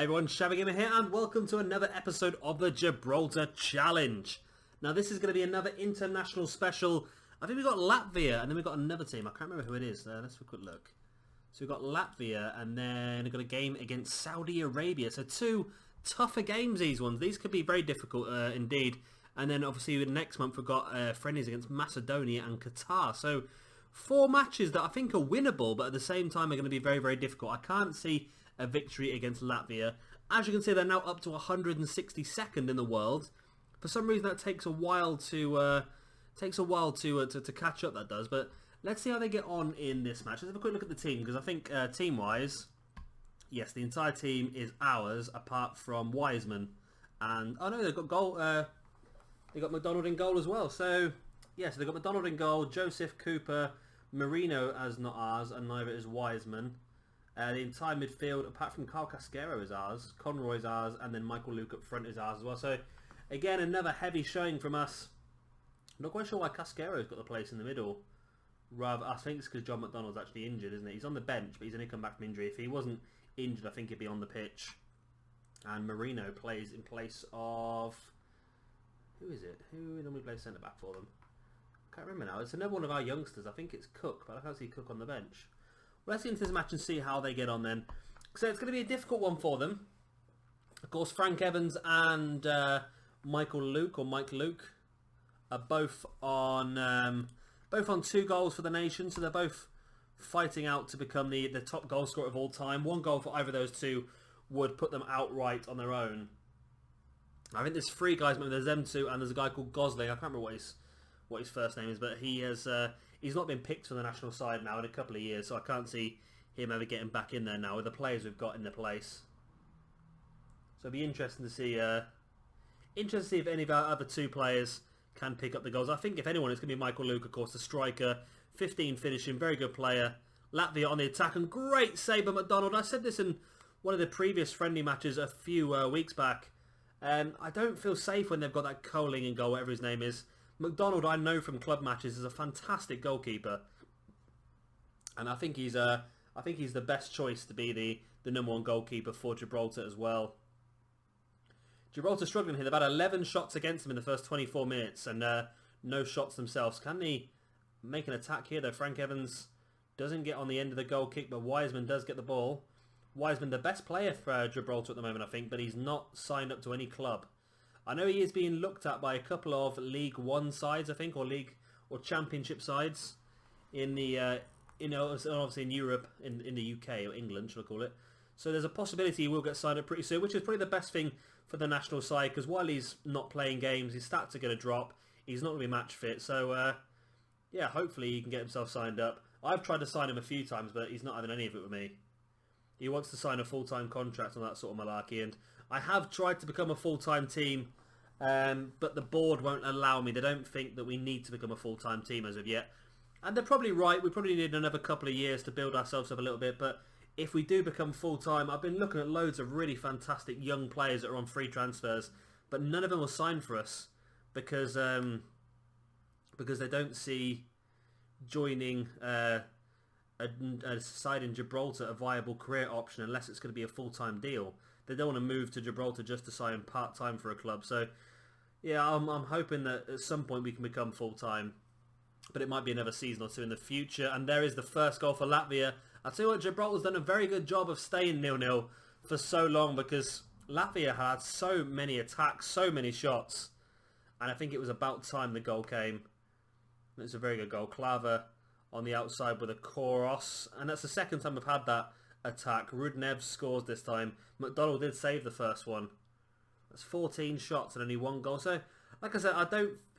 Hey everyone, Shabby Gamer here and welcome to another episode of the Gibraltar Challenge. Now this is going to be another international special. I think we've got Latvia and then we've got another team. I can't remember who it is. Let's have a quick look. So we've got Latvia and then we've got a game against Saudi Arabia. So two tougher games, these ones. These could be very difficult indeed. And then obviously next month we've got friendlies against Macedonia and Qatar. So four matches that I think are winnable, but at the same time are going to be very, very difficult. I can't see a victory against Latvia. As you can see, they're now up to 162nd in the world. For some reason, that takes a while to catch up. That does, but let's see how they get on in this match. Let's have a quick look at the team because I think team-wise, yes, the entire team is ours apart from Wiseman, and oh no, they've got goal. They got McDonald in goal as well. So yes, they've got McDonald in goal. Joseph, Cooper, Marino as not ours, and neither is Wiseman. The entire midfield, apart from Carl Casquero, is ours, Conroy's ours, and then Michael Luke up front is ours as well. So, again, another heavy showing from us. I'm not quite sure why Casquero's got the place in the middle. Rather, I think it's because John McDonald's actually injured, isn't it? He's on the bench, but he's only come back from injury. If he wasn't injured, I think he'd be on the pitch. And Marino plays in place of... Who is it? Who normally plays centre-back for them? I can't remember now. It's another one of our youngsters. I think it's Cook, but I can't see Cook on the bench. Well, let's get into this match and see how they get on then. So it's going to be a difficult one for them. Of course, Frank Evans and Michael Luke, or Mike Luke, are both on 2 goals for the nation. So they're both fighting out to become the top goal scorer of all time. 1 goal for either of those two would put them outright on their own. I think there's 3 guys. There's them 2, and there's a guy called Gosling. I can't remember what his first name is, but he has. He's not been picked for the national side now in a couple of years, so I can't see him ever getting back in there now with the players we've got in the place. So it'll be interesting to see if any of our other 2 players can pick up the goals. I think if anyone, it's going to be Michael Luke, of course, the striker, 15 finishing, very good player. Latvia on the attack, and great save by McDonald. I said this in one of the previous friendly matches a few weeks back. I don't feel safe when they've got that Coling in goal, whatever his name is. McDonald, I know from club matches, is a fantastic goalkeeper, and I think he's the best choice to be the #1 goalkeeper for Gibraltar as well. Gibraltar struggling here. They've had 11 shots against them in the first 24 minutes, and no shots themselves. Can they make an attack here? Though Frank Evans doesn't get on the end of the goal kick, but Wiseman does get the ball. Wiseman, the best player for Gibraltar at the moment, I think, but he's not signed up to any club. I know he is being looked at by a couple of League One sides, I think, or League or Championship sides in the, obviously in Europe, in the UK or England, should I call it? So there's a possibility he will get signed up pretty soon, which is probably the best thing for the national side because while he's not playing games, his stats are going to drop. He's not going to be match fit, so yeah, hopefully he can get himself signed up. I've tried to sign him a few times, but he's not having any of it with me. He wants to sign a full-time contract on that sort of malarkey, and I have tried to become a full-time team, but the board won't allow me. They don't think that we need to become a full-time team as of yet. And they're probably right. We probably need another couple of years to build ourselves up a little bit, but if we do become full-time, I've been looking at loads of really fantastic young players that are on free transfers, but none of them will sign for us because they don't see joining a side in Gibraltar a viable career option unless it's going to be a full-time deal. They don't want to move to Gibraltar just to sign part-time for a club. So, yeah, I'm hoping that at some point we can become full-time. But it might be another season or 2 in the future. And there is the first goal for Latvia. I'll tell you what, Gibraltar's done a very good job of staying 0-0 for so long because Latvia had so many attacks, so many shots. And I think it was about time the goal came. It's a very good goal. Claver on the outside with a Koros. And that's the second time we've had that attack. Rudnev scores this time. McDonald did save the first one. That's 14 shots and only 1 goal. So, like I said,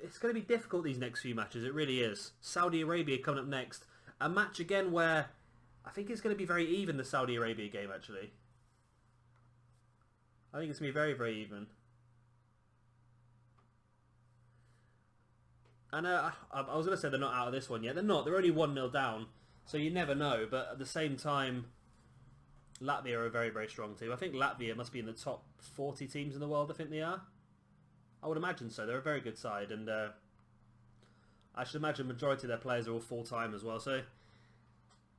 it's going to be difficult these next few matches. It really is. Saudi Arabia coming up next. A match again where I think it's going to be very even, the Saudi Arabia game, actually. I think it's going to be very, very even. And I was going to say they're not out of this one yet. They're not. They're only 1-0 down. So you never know. But at the same time, Latvia are a very, very strong team. I think Latvia must be in the top 40 teams in the world. I think they are. I would imagine so. They're a very good side. And I should imagine the majority of their players are all full-time as well. So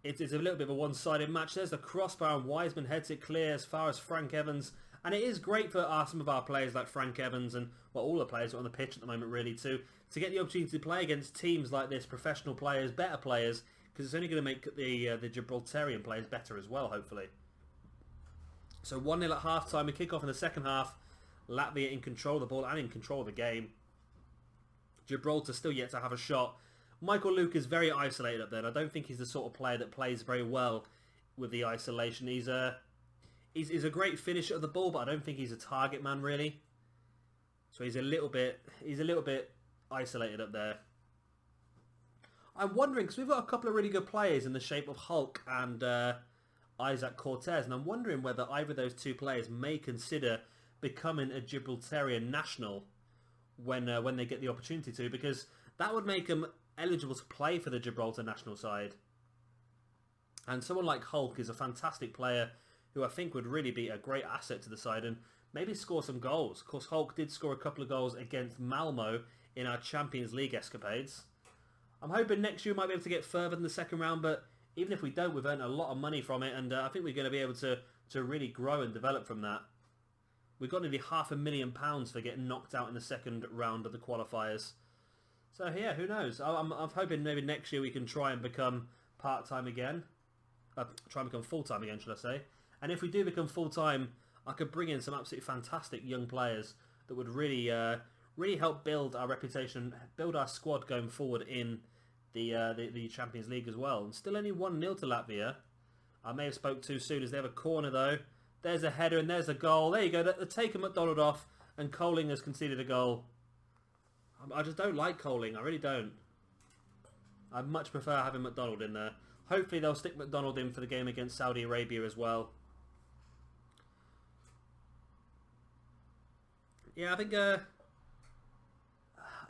it's a little bit of a one-sided match. There's the crossbar and Wiseman heads it clear as far as Frank Evans. And it is great for some of our players like Frank Evans and, well, all the players on the pitch at the moment really to get the opportunity to play against teams like this, professional players, better players, because it's only going to make the Gibraltarian players better as well, hopefully. So 1-0 at half-time. We kick off in the second half. Latvia in control of the ball and in control of the game. Gibraltar still yet to have a shot. Michael Luke is very isolated up there, and I don't think he's the sort of player that plays very well with the isolation. He's a great finisher of the ball, but I don't think he's a target man really. So he's a little bit isolated up there. I'm wondering, because we've got a couple of really good players in the shape of Hulk and Isaac Cortez, and I'm wondering whether either of those two players may consider becoming a Gibraltarian national when they get the opportunity to, because that would make them eligible to play for the Gibraltar national side. And someone like Hulk is a fantastic player who I think would really be a great asset to the side and maybe score some goals. Of course, Hulk did score a couple of goals against Malmo in our Champions League escapades. I'm hoping next year we might be able to get further than the second round, but even if we don't, we've earned a lot of money from it, and I think we're going to be able to really grow and develop from that. We've got nearly £500,000 for getting knocked out in the second round of the qualifiers. So yeah, who knows? I'm hoping maybe next year we can try and become part-time again. Try and become full-time again, should I say. And if we do become full-time, I could bring in some absolutely fantastic young players that would really help build our reputation, build our squad going forward in the Champions League as well. And still only 1-0 to Latvia. I may have spoke too soon as they have a corner though. There's a header and there's a goal. There you go. They're taking McDonald off and Coling has conceded a goal. I just don't like Coling. I really don't. I much prefer having McDonald in there. Hopefully they'll stick McDonald in for the game against Saudi Arabia as well. Yeah, I think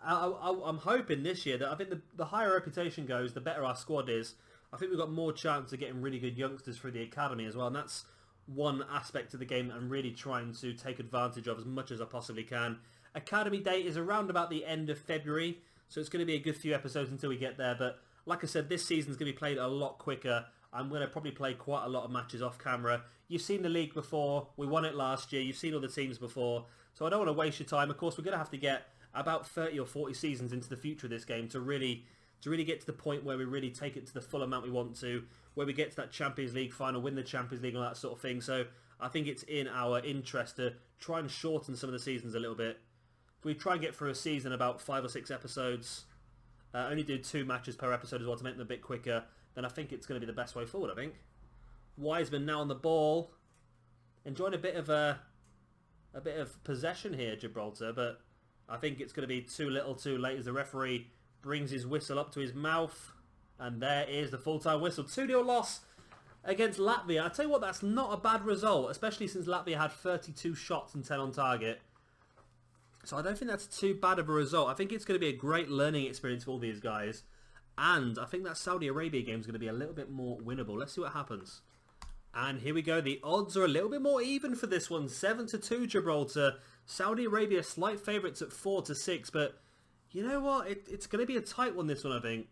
I'm hoping this year that I think the higher reputation goes, the better our squad is. I think we've got more chance of getting really good youngsters through the academy as well, and that's one aspect of the game that I'm really trying to take advantage of as much as I possibly can. Academy Day is around about the end of February, so it's going to be a good few episodes until we get there, but like I said, this season's going to be played a lot quicker. I'm going to probably play quite a lot of matches off camera. You've seen the league before, we won it last year, you've seen all the teams before, so I don't want to waste your time. Of course, we're going to have to get about 30 or 40 seasons into the future of this game to really get to the point where we really take it to the full amount we want to, where we get to that Champions League final, win the Champions League and all that sort of thing. So I think it's in our interest to try and shorten some of the seasons a little bit. If we try and get through a season about 5 or 6 episodes, only do 2 matches per episode as well to make them a bit quicker, then I think it's going to be the best way forward, I think. Wiseman now on the ball. Enjoying a bit of possession here, Gibraltar, but I think it's going to be too little too late as the referee brings his whistle up to his mouth. And there is the full-time whistle. 2-0 loss against Latvia. I tell you what, that's not a bad result, especially since Latvia had 32 shots and 10 on target. So I don't think that's too bad of a result. I think it's going to be a great learning experience for all these guys. And I think that Saudi Arabia game is going to be a little bit more winnable. Let's see what happens. And here we go. The odds are a little bit more even for this one. 7-2 Gibraltar. Saudi Arabia slight favourites at 4-6. But you know what? It's going to be a tight one, this one, I think.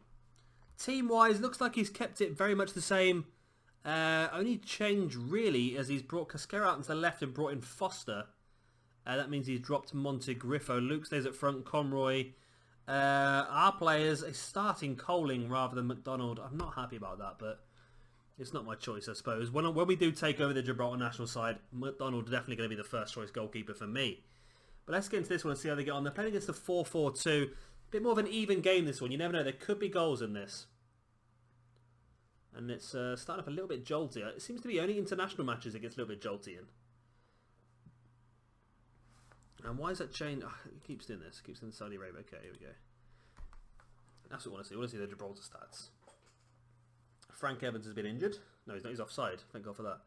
Team-wise, looks like he's kept it very much the same. Only change, really, as he's brought Casquera out into the left and brought in Foster. That means he's dropped Montegriffo. Luke stays up front. Conroy. Our players is starting Coling rather than McDonald. I'm not happy about that, but it's not my choice, I suppose. When we do take over the Gibraltar national side, McDonald definitely going to be the first choice goalkeeper for me. But let's get into this one and see how they get on. They're playing against the 4-4-2. Bit more of an even game, this one. You never know. There could be goals in this. And it's starting up a little bit jolty. It seems to be only international matches it gets a little bit jolty in. And why is that chain... Oh, it keeps doing this. It keeps doing Saudi Arabia. Okay, here we go. That's what I want to see. I want to see the Gibraltar stats. Frank Evans has been injured. No, he's not. He's offside. Thank God for that.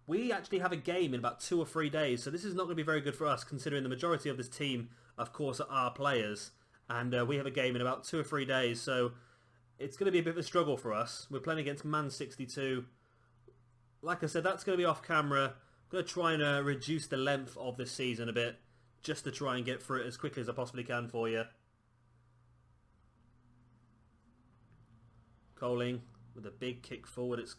We actually have a game in about 2 or 3 days, so this is not going to be very good for us, considering the majority of this team, of course, are our players. And we have a game in about 2 or 3 days, so it's going to be a bit of a struggle for us. We're playing against Man 62. Like I said, that's going to be off camera. I'm going to try and reduce the length of this season a bit, just to try and get through it as quickly as I possibly can for you. Coling. with a big kick forward. It's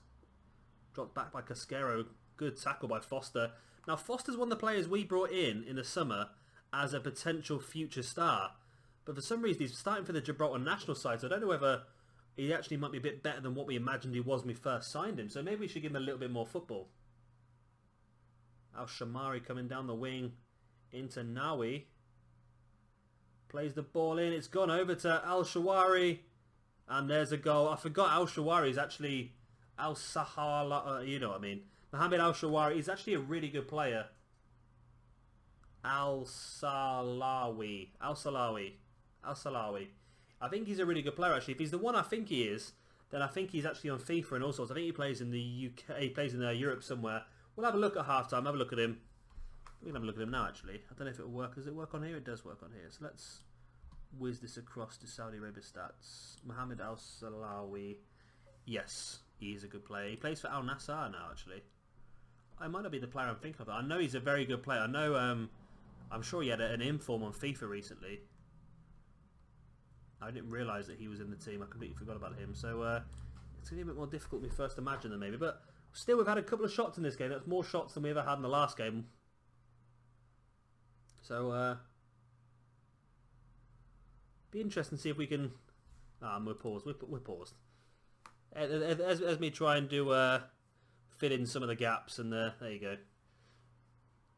dropped back by Casquero. Good tackle by Foster. Now, Foster's one of the players we brought in the summer as a potential future star. But for some reason, he's starting for the Gibraltar national side, so I don't know whether he actually might be a bit better than what we imagined he was when we first signed him. So maybe we should give him a little bit more football. Al-Shamari coming down the wing into Nawi. Plays the ball in. It's gone over to Al-Shawari. And there's a goal. I forgot Al-Shawari is actually Al-Sahala. You know what I mean. Mohamed Al-Shawari is actually a really good player. Al-Salawi. I think he's a really good player, actually. If he's the one I think he is, then I think he's actually on FIFA and all sorts. I think he plays in the UK. He plays in Europe somewhere. We'll have a look at halftime. Have a look at him. We can have a look at him now, actually. I don't know if it'll work. Does it work on here? It does work on here. So let's whiz this across to Saudi Arabia stats. Mohamed Al-Salawi. Yes, he is a good player. He plays for Al Nassr now, actually. I might not be the player I'm thinking of. I know he's a very good player. I know. I'm sure he had an inform on FIFA recently. I didn't realise that he was in the team. I completely forgot about him. So it's going to be a bit more difficult than we first imagined than maybe. But still, we've had a couple of shots in this game. That's more shots than we ever had in the last game. So be interesting to see if we can. We're paused. We're paused. As me try and do fill in some of the gaps, and there you go.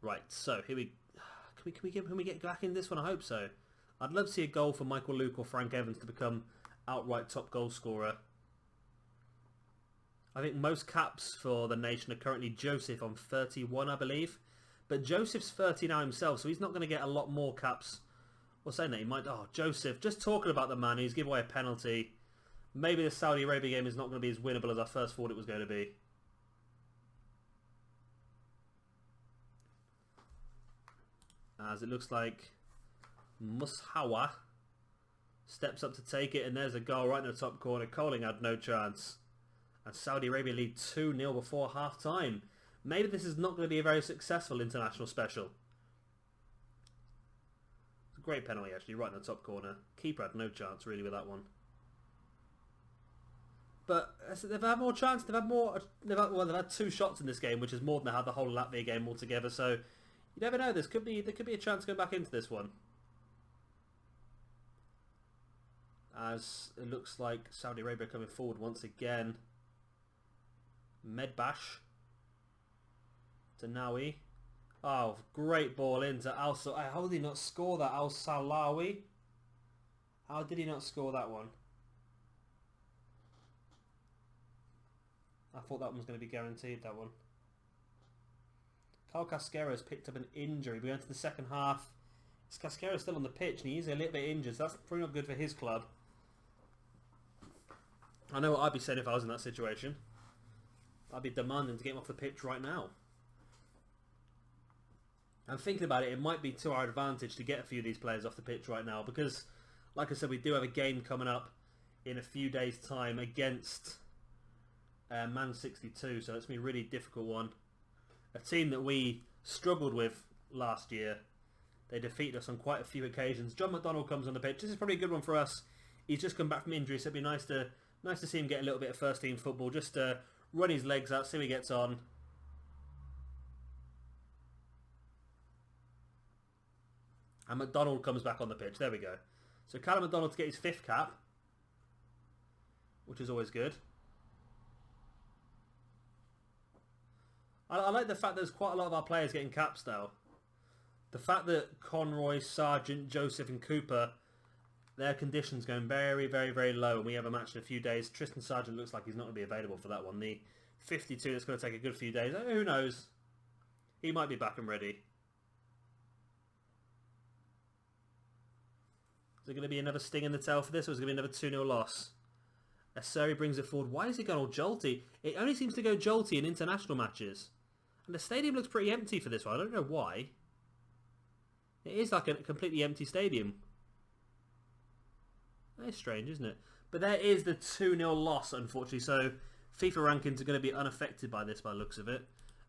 Right. So here we. Can we get back in this one? I hope so. I'd love to see a goal for Michael Luke or Frank Evans to become outright top goal scorer. I think most caps for the nation are currently Joseph on 31, I believe. But Joseph's 30 now himself, so he's not going to get a lot more caps. Or saying that he might... Oh, Joseph, just talking about the man, he's given away a penalty. Maybe the Saudi Arabia game is not going to be as winnable as I first thought it was going to be. As it looks like Mushawa steps up to take it, and there's a goal right in the top corner. Coling had no chance. And Saudi Arabia lead 2-0 before half-time. Maybe this is not going to be a very successful international special. It's a great penalty, actually, right in the top corner. Keeper had no chance, really, with that one. But they've had more chance. They've had 2 shots in this game, which is more than they had the whole Latvia game altogether. So you never know. There could be a chance to go back into this one. As it looks like Saudi Arabia coming forward once again. Medbash to Nawi. Oh, great ball into Al-Salawi. How did he not score that? Al-Salawi. How did he not score that one? I thought that one was going to be guaranteed, that one. Carl Casquero has picked up an injury. We go into the second half. Casquero's still on the pitch and he's a little bit injured, so that's probably not good for his club. I know what I'd be saying if I was in that situation. I'd be demanding to get him off the pitch right now. I'm thinking about it, it might be to our advantage to get a few of these players off the pitch right now because, like I said, we do have a game coming up in a few days' time against Man 62, so it's going to be a really difficult one. A team that we struggled with last year. They defeated us on quite a few occasions. John McDonnell comes on the pitch. This is probably a good one for us. He's just come back from injury, so it'd be nice to see him get a little bit of first team football. Just run his legs out, see how he gets on. And McDonald comes back on the pitch. There we go. So Callum McDonald to get his 5th cap, which is always good. I like the fact that there's quite a lot of our players getting caps now. The fact that Conroy, Sargent, Joseph and Cooper, their conditions going very, very, very low, and we have a match in a few days. Tristan Sargent looks like he's not going to be available for that one. The 52, that's going to take a good few days. Who knows? He might be back and ready. Is there going to be another sting in the tail for this, or is it going to be another 2-0 loss? Aseri brings it forward. Why is it going all jolty? It only seems to go jolty in international matches. And the stadium looks pretty empty for this one. I don't know why. It is like a completely empty stadium. That's strange, isn't it? But there is the 2-0 loss, unfortunately. So FIFA rankings are going to be unaffected by this, by the looks of it.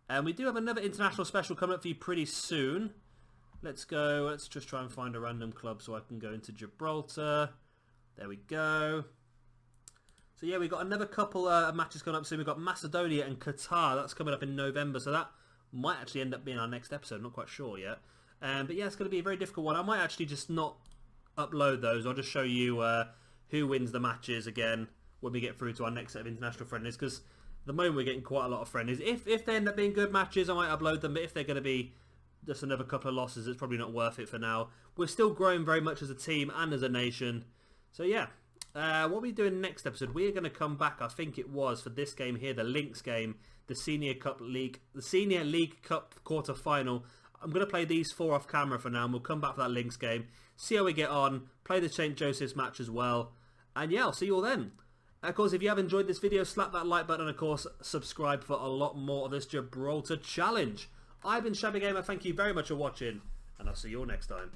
And we do have another international special coming up for you pretty soon. Let's go. Let's just try and find a random club so I can go into Gibraltar. There we go. So yeah, we've got another couple of matches coming up soon. We've got Macedonia and Qatar. That's coming up in November. So that might actually end up being our next episode. Not quite sure yet. But yeah, it's going to be a very difficult one. I might actually just not upload those. I'll just show you who wins the matches again when we get through to our next set of international friendlies. Because at the moment we're getting quite a lot of friendlies. If they end up being good matches, I might upload them. But if they're going to be just another couple of losses, it's probably not worth it for now. We're still growing very much as a team and as a nation. So yeah. What are we doing next episode? We are going to come back, I think it was, for this game here, the Lynx game, the Senior League Cup quarter final. I'm going to play these 4 off camera for now, and we'll come back for that Lynx game, see how we get on, play the St. Joseph's match as well, and yeah, I'll see you all then. Of course, if you have enjoyed this video, slap that like button, and of course, subscribe for a lot more of this Gibraltar challenge. I've been Shabby Gamer, thank you very much for watching, and I'll see you all next time.